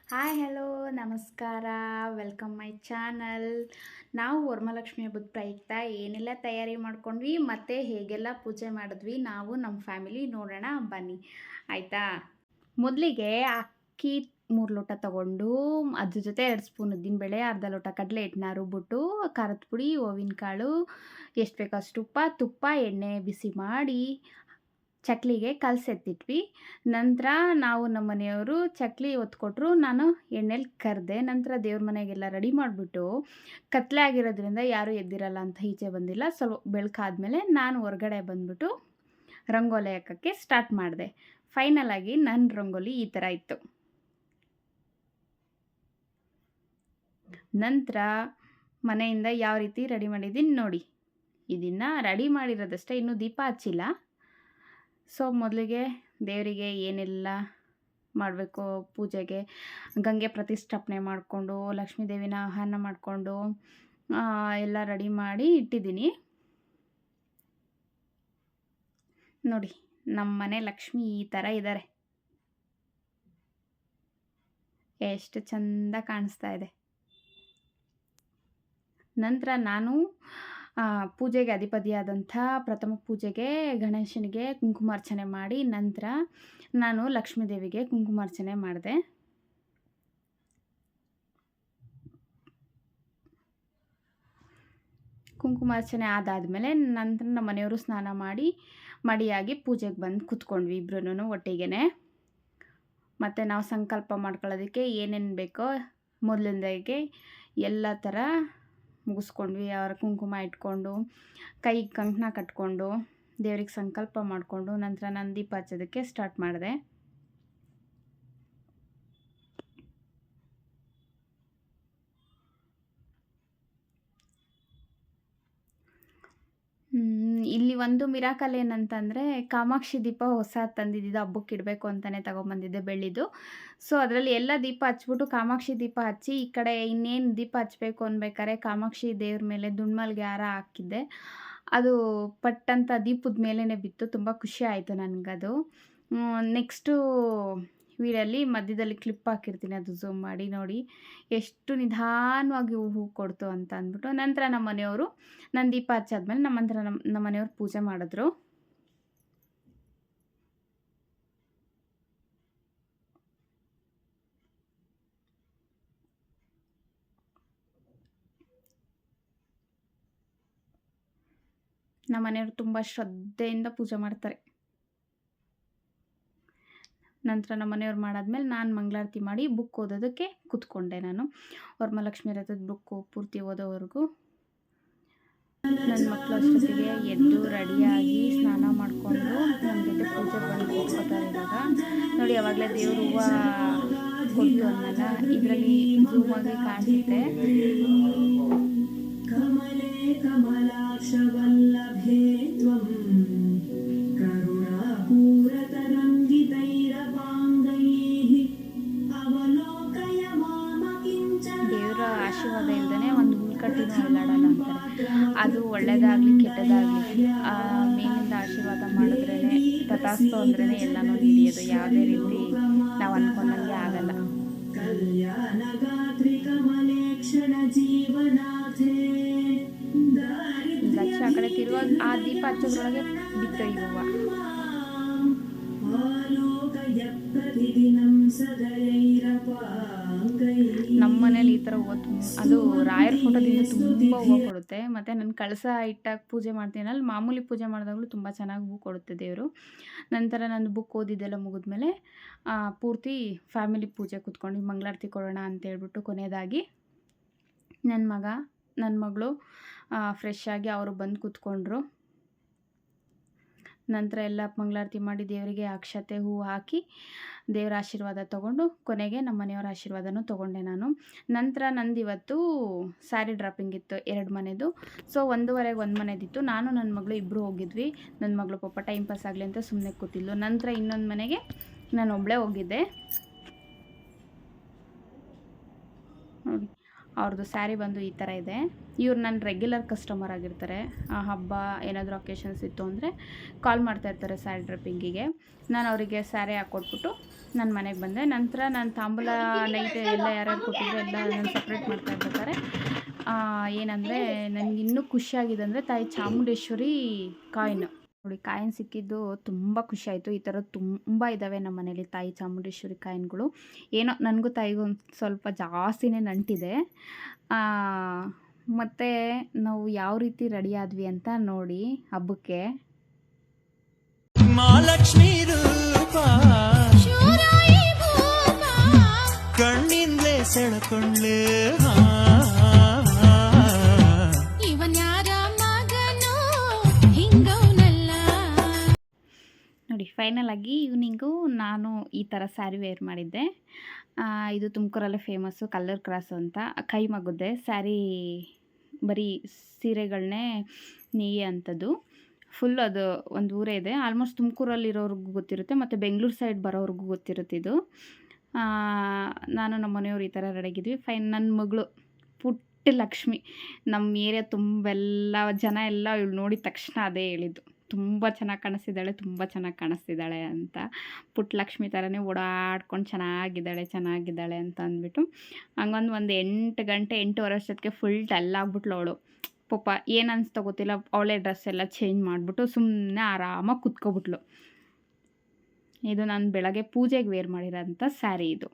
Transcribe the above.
Hi hello ನಮಸ್ಕಾರ, welcome my channel. ನಾವು ವರಮಹಾಲಕ್ಷ್ಮಿ ಹಬ್ಬದ ಪ್ರಯುಕ್ತ ಏನೆಲ್ಲ ತಯಾರಿ ಮಾಡ್ಕೊಂಡ್ವಿ ಮತ್ತು ಹೇಗೆಲ್ಲ ಪೂಜೆ ಮಾಡಿದ್ವಿ ನಾವು ನಮ್ಮ ಫ್ಯಾಮಿಲಿ ನೋಡೋಣ ಬನ್ನಿ, ಆಯಿತಾ. ಮೊದಲಿಗೆ ಅಕ್ಕಿ 3 ಲೋಟ ತಗೊಂಡು ಅದ್ರ ಜೊತೆ 2 ಸ್ಪೂನ್ ಉದ್ದಿನಬೇಳೆ, ಅರ್ಧ ಲೋಟ ಕಡಲೆ ಹಿಟ್ಟನ್ನ ರುಬ್ಬಿಟ್ಟು ಖಾರದ ಪುಡಿ, ಹೂವಿನ ಕಾಳು, ಎಷ್ಟು ಬೇಕೋ ಅಷ್ಟು ತುಪ್ಪ ಎಣ್ಣೆ ಬಿಸಿ ಮಾಡಿ ಚಕ್ಲಿಗೆ ಕಲಸೆತ್ತಿಟ್ವಿ. ನಂತರ ನಾವು ನಮ್ಮ ಮನೆಯವರು ಚಕ್ಲಿ ಒತ್ಕೊಟ್ರು, ನಾನು ಎಣ್ಣೆಲಿ ಕರೆದೆ. ನಂತರ ದೇವ್ರ ಮನೆಗೆಲ್ಲ ರೆಡಿ ಮಾಡಿಬಿಟ್ಟು ಕತ್ಲೆ ಆಗಿರೋದ್ರಿಂದ ಯಾರೂ ಎದ್ದಿರಲ್ಲ ಅಂತ ಈಚೆ ಬಂದಿಲ್ಲ. ಸ್ವಲ್ಪ ಬೆಳಕಾದ್ಮೇಲೆ ನಾನು ಹೊರಗಡೆ ಬಂದ್ಬಿಟ್ಟು ರಂಗೋಲಿ ಹಾಕೋಕ್ಕೆ ಸ್ಟಾರ್ಟ್ ಮಾಡಿದೆ. ಫೈನಲ್ ಆಗಿ ನನ್ನ ರಂಗೋಲಿ ಈ ಥರ ಇತ್ತು. ನಂತರ ಮನೆಯಿಂದ ಯಾವ ರೀತಿ ರೆಡಿ ಮಾಡಿದ್ದೀನಿ ನೋಡಿ. ಇದನ್ನು ರೆಡಿ ಮಾಡಿರೋದಷ್ಟೇ, ಇನ್ನೂ ದೀಪ ಹಚ್ಚಿಲ್ಲ. ಸೊ ಮೊದಲಿಗೆ ದೇವರಿಗೆ ಏನೆಲ್ಲ ಮಾಡಬೇಕು ಪೂಜೆಗೆ, ಗಂಗೆ ಪ್ರತಿಷ್ಠಾಪನೆ ಮಾಡಿಕೊಂಡು ಲಕ್ಷ್ಮೀ ದೇವಿನ ಆಹ್ವಾನ ಮಾಡಿಕೊಂಡು ಎಲ್ಲ ರೆಡಿ ಮಾಡಿ ಇಟ್ಟಿದ್ದೀನಿ ನೋಡಿ. ನಮ್ಮ ಮನೆ ಲಕ್ಷ್ಮಿ ಈ ಥರ ಇದ್ದಾರೆ, ಎಷ್ಟು ಚಂದ ಕಾಣಿಸ್ತಾ ಇದೆ. ನಂತರ ನಾನು ಪೂಜೆಗೆ ಅಧಿಪತಿಯಾದಂಥ ಪ್ರಥಮ ಪೂಜೆಗೆ ಗಣೇಶನಿಗೆ ಕುಂಕುಮಾರ್ಚನೆ ಮಾಡಿ ನಂತರ ನಾನು ಲಕ್ಷ್ಮೀ ದೇವಿಗೆ ಕುಂಕುಮಾರ್ಚನೆ ಮಾಡಿದೆ. ಕುಂಕುಮಾರ್ಚನೆ ಆದಾದಮೇಲೆ ನಂತರ ನಮ್ಮ ಮನೆಯವರು ಸ್ನಾನ ಮಾಡಿ ಮಡಿಯಾಗಿ ಪೂಜೆಗೆ ಬಂದು ಕೂತ್ಕೊಂಡ್ವಿ ಇಬ್ರೂ ಒಟ್ಟಿಗೆ. ಮತ್ತು ನಾವು ಸಂಕಲ್ಪ ಮಾಡ್ಕೊಳ್ಳೋದಕ್ಕೆ ಏನೇನು ಬೇಕೋ ಮೊದಲಿಂದಾಗೆ ಎಲ್ಲ ಥರ ಮುಗಿಸ್ಕೊಂಡ್ವಿ. ಅವರ ಕುಂಕುಮ ಇಟ್ಕೊಂಡು ಕೈಗೆ ಕಂಕಣ ಕಟ್ಕೊಂಡು ದೇವ್ರಿಗೆ ಸಂಕಲ್ಪ ಮಾಡಿಕೊಂಡು ನಂತರ ನಾನು ದೀಪ ಹಚ್ಚೋದಕ್ಕೆ ಸ್ಟಾರ್ಟ್ ಮಾಡಿದೆ. ಇಲ್ಲಿ ಒಂದು ಮಿರಾಕಲ್ ಏನಂತಂದರೆ, ಕಾಮಾಕ್ಷಿ ದೀಪ ಹೊಸ ತಂದಿದ್ದು ಹಬ್ಬಕ್ಕೆ ಇಡಬೇಕು ಅಂತಲೇ ತೊಗೊಂಬಂದಿದ್ದೆ ಬೆಳ್ಳಿದು. ಸೊ ಅದರಲ್ಲಿ ಎಲ್ಲ ದೀಪ ಹಚ್ಬಿಟ್ಟು ಕಾಮಾಕ್ಷಿ ದೀಪ ಹಚ್ಚಿ ಈ ಕಡೆ ಇನ್ನೇನು ದೀಪ ಹಚ್ಚಬೇಕು ಅನ್ಬೇಕಾದ್ರೆ ಕಾಮಾಕ್ಷಿ ದೇವ್ರ ಮೇಲೆ ದುಂಡ್ಮಲ್ಗೆ ಹಾರ ಹಾಕಿದ್ದೆ. ಅದು ಪಟ್ಟಂತ ದೀಪದ ಮೇಲೇ ಬಿತ್ತು. ತುಂಬ ಖುಷಿ ಆಯಿತು ನನಗದು. ನೆಕ್ಸ್ಟು ವೀಡಿಯೋಲಿ ಮಧ್ಯದಲ್ಲಿ ಕ್ಲಿಪ್ ಹಾಕಿರ್ತೀನಿ, ಅದು ಝೂಮ್ ಮಾಡಿ ನೋಡಿ ಎಷ್ಟು ನಿಧಾನವಾಗಿ ಹೂ ಕೊಡ್ತು ಅಂತ ಅಂದ್ಬಿಟ್ಟು. ನಂತರ ನಮ್ಮ ಮನೆಯವರು ನಾನು ದೀಪ ಹಚ್ಚಾದ್ಮೇಲೆ ನಮ್ಮ ಮನೆಯವರು ಪೂಜೆ ಮಾಡಿದ್ರು. ನಮ್ಮ ಮನೆಯವರು ತುಂಬ ಶ್ರದ್ಧೆಯಿಂದ ಪೂಜೆ ಮಾಡ್ತಾರೆ. ನಂತರ ನಮ್ಮ ಮನೆಯವ್ರು ಮಾಡಾದ್ಮೇಲೆ ನಾನು ಮಂಗಳಾರತಿ ಮಾಡಿ ಬುಕ್ ಓದೋದಕ್ಕೆ ಕೂತ್ಕೊಂಡೆ. ನಾನು ವರಮಹಾಲಕ್ಷ್ಮಿ ವ್ರತದ ಬುಕ್ಕು ಪೂರ್ತಿ ಓದೋವರೆಗೂ ನನ್ನ ಮಕ್ಕಳು ಅಷ್ಟೊತ್ತಿಗೆ ಎದ್ದು ರೆಡಿಯಾಗಿ ಸ್ನಾನ ಮಾಡಿಕೊಂಡು ನಮ್ಮ ಜೊತೆ ಪೂಜೆ ಬಂದು ಕೂತ್ಕೋತಾರೆ. ಇವಾಗ ನೋಡಿ, ಅವಾಗಲೇ ದೇವ್ರ ಹೂವು ಕೊಟ್ಟು ಅನ್ನಲ್ಲ ಇದರಲ್ಲಿ ಝೂಮಾಗಿ ಕಾಣಿಸುತ್ತೆ. ಕಮಲೇ ಕಮಲಾಕ್ಷವಲ್ಲಭೇ ತ್ವಂ ದೇವರ ಆಶೀರ್ವಾದ ಇಲ್ದೇ ಒಂದು ಹುಲ್ಕಟ್ಟಿನೂ ಅಲ್ಲಾಡಲ್ಲ ಅಂತಾರೆ. ಅದು ಒಳ್ಳೇದಾಗಲಿ ಕೆಟ್ಟದಾಗಲಿ ಮೇಲಿಂದ ಆಶೀರ್ವಾದ ಮಾಡಿದ್ರೇ ತಥಾಸ್ತು ಅಂದ್ರೇ ಎಲ್ಲನೂ ಹಿಡಿಯೋದು. ಯಾವುದೇ ರೀತಿ ನಾವು ಅಂದ್ಕೊಂಡಂಗೆ ಆಗಲ್ಲ. ಲಕ್ಷ ಆ ಕಡೆ ತಿರುವಾಗ ಆ ದೀಪ ಹಚ್ಚೋದ್ರೊಳಗೆ ಬಿತ್ತು ಈ ಹೂವು. ನಮ್ಮ ಮನೇಲಿ ಈ ಥರ ಹೂವು ಅದು ರಾಯರ ಫೋಟೋದಿಂದ ತುಂಬ ಹೂವು ಕೊಡುತ್ತೆ. ಮತ್ತು ನಾನು ಕಳಸ ಇಟ್ಟಾಗ ಪೂಜೆ ಮಾಡ್ತೀನಲ್ಲ, ಮಾಮೂಲಿ ಪೂಜೆ ಮಾಡಿದಾಗಲೂ ತುಂಬ ಚೆನ್ನಾಗಿ ಹೂವು ಕೊಡುತ್ತೆ ದೇವರು. ನಂತರ ನಾನು ಬುಕ್ ಓದಿದ್ದೆಲ್ಲ ಮುಗಿದ್ಮೇಲೆ ಪೂರ್ತಿ ಫ್ಯಾಮಿಲಿ ಪೂಜೆ ಕೂತ್ಕೊಂಡು ಮಂಗಳಾರತಿ ಕೊಡೋಣ ಅಂತೇಳ್ಬಿಟ್ಟು ಕೊನೆಯದಾಗಿ ನನ್ನ ಮಗಳು ಫ್ರೆಶ್ ಆಗಿ ಅವರು ಬಂದು ಕೂತ್ಕೊಂಡ್ರು. ನಂತರ ಎಲ್ಲ ಮಂಗಳಾರತಿ ಮಾಡಿ ದೇವರಿಗೆ ಅಕ್ಷತೆ ಹೂವು ಹಾಕಿ ದೇವರ ಆಶೀರ್ವಾದ ತೊಗೊಂಡು ಕೊನೆಗೆ ನಮ್ಮ ಮನೆಯವರ ಆಶೀರ್ವಾದನೂ ತೊಗೊಂಡೆ ನಾನು. ನಂತರ ನಂದು ಇವತ್ತು ಸ್ಯಾರಿ ಡ್ರಾಪಿಂಗ್ ಇತ್ತು 2 ಮನೆದು. ಸೊ 1:30ಗೆ ಒಂದು ಮನೆದಿತ್ತು. ನಾನು ನನ್ನ ಮಗಳು ಇಬ್ಬರು ಹೋಗಿದ್ವಿ. ನನ್ನ ಮಗಳು ಪಾಪ ಟೈಮ್ ಪಾಸ್ ಆಗಲಿ ಅಂತ ಸುಮ್ಮನೆ ಕೂತಿದ್ಲು. ನಂತರ ಇನ್ನೊಂದು ಮನೆಗೆ ನಾನು ಒಬ್ಬಳೇ ಹೋಗಿದ್ದೆ ನೋಡಿ. ಅವ್ರದ್ದು ಸ್ಯಾರಿ ಬಂದು ಈ ಥರ ಇದೆ. ಇವ್ರು ನನ್ನ ರೆಗ್ಯುಲರ್ ಕಸ್ಟಮರ್ ಆಗಿರ್ತಾರೆ. ಹಬ್ಬ ಏನಾದರೂ ಅಕೇಶನ್ಸ್ ಇತ್ತು ಅಂದರೆ ಕಾಲ್ ಮಾಡ್ತಾಯಿರ್ತಾರೆ ಸ್ಯಾರಿ ಡ್ರಪ್ಪಿಂಗಿಗೆ. ನಾನು ಅವರಿಗೆ ಸ್ಯಾರಿ ಹಾಕ್ಕೊಟ್ಬಿಟ್ಟು ನನ್ನ ಮನೆಗೆ ಬಂದೆ. ನಂತರ ನಾನು ತಾಂಬೂಲ ನೈಟ್ ಎಲ್ಲ ಯಾರ್ಯಾರು ಕೊಟ್ಟಿದ್ರು ಎಲ್ಲ ನಾನು ಸಪ್ರೇಟ್ ಮಾಡ್ತಾ ಇರ್ಬೇಕಾದ್ರೆ ಏನಂದರೆ ನನಗಿನ್ನೂ ಖುಷಿಯಾಗಿದೆ ಅಂದರೆ ತಾಯಿ ಚಾಮುಂಡೇಶ್ವರಿ ಕಾಯಿನ್ ನೋಡಿ. ಕಾಯಿನ್ ಸಿಕ್ಕಿದ್ದು ತುಂಬ ಖುಷಿಯಾಯಿತು. ಈ ಥರ ತುಂಬ ಇದ್ದಾವೆ ನಮ್ಮ ಮನೇಲಿ ತಾಯಿ ಚಾಮುಂಡೇಶ್ವರಿ ಕಾಯಿನ್ಗಳು. ಏನೋ ನನಗೂ ತಾಯಿಗೂ ಒಂದು ಸ್ವಲ್ಪ ಜಾಸ್ತಿನೇ ನಂಟಿದೆ. ಮತ್ತು ನಾವು ಯಾವ ರೀತಿ ರೆಡಿ ಆದ್ವಿ ಅಂತ ನೋಡಿ ಹಬ್ಬಕ್ಕೆ. ಮಹಾಲಕ್ಷ್ಮಿ ರೂಪ ಕಣ್ಣಿಂದಲೇ ಸೆಳಕೊಂಡ್ಲೆ ನೋಡಿ. ಫೈನಲ್ ಆಗಿ ಈವ್ನಿಂಗು ನಾನು ಈ ಥರ ಸ್ಯಾರಿ ವೇರ್ ಮಾಡಿದ್ದೆ. ಇದು ತುಮಕೂರಲ್ಲೇ ಫೇಮಸ್ಸು ಕಲ್ಲರ್ ಕ್ರಾಸ್ ಅಂತ. ಕೈ ಮಗುದ್ದೆ ಸ್ಯಾರಿ ಬರೀ ಸೀರೆಗಳನ್ನೇ ನೇಯೋ ಅಂಥದ್ದು. ಫುಲ್ ಅದು ಒಂದು ಊರೇ ಇದೆ. ಆಲ್ಮೋಸ್ಟ್ ತುಮಕೂರಲ್ಲಿರೋರ್ಗೂ ಗೊತ್ತಿರುತ್ತೆ ಮತ್ತು ಬೆಂಗಳೂರು ಸೈಡ್ ಬರೋವ್ರಿಗೂ ಗೊತ್ತಿರುತ್ತೆ ಇದು. ನಾನು ನಮ್ಮ ಮನೆಯವ್ರು ಈ ಥರ ರೆಡಿಯಾಗಿದ್ವಿ. ನನ್ನ ಮಗಳು ಪುಟ್ಟ ಲಕ್ಷ್ಮಿ. ನಮ್ಮ ಏರಿಯಾ ತುಂಬೆಲ್ಲ ಜನ ಎಲ್ಲ ಇವಳು ನೋಡಿದ ತಕ್ಷಣ ಅದೇ ಹೇಳಿದ್ದು, ತುಂಬ ಚೆನ್ನಾಗಿ ಕಾಣಿಸ್ತಿದ್ದಾಳೆ ಅಂತ. ಪುಟ್ಟ ಲಕ್ಷ್ಮಿ ಥರನೇ ಓಡಾಡ್ಕೊಂಡು ಚೆನ್ನಾಗಿದ್ದಾಳೆ ಅಂತ ಅಂದ್ಬಿಟ್ಟು ಹಂಗೊಂದು 8 ಗಂಟೆ 8:15 ಅಷ್ಟೊತ್ತಿಗೆ ಫುಲ್ ಡಲ್ ಆಗ್ಬಿಟ್ಲು ಅವಳು. ಪಾಪ ಏನು ಅನಿಸ್ತಾ ಗೊತ್ತಿಲ್ಲ, ಅವಳೇ ಡ್ರೆಸ್ ಎಲ್ಲ ಚೇಂಜ್ ಮಾಡಿಬಿಟ್ಟು ಸುಮ್ಮನೆ ಆರಾಮಾಗಿ ಕುತ್ಕೊಬಿಟ್ಲು. ಇದು ನಾನು ಬೆಳಗ್ಗೆ ಪೂಜೆಗೆ ವೇರ್ ಮಾಡಿರೋಂಥ ಸ್ಯಾರಿ ಇದು.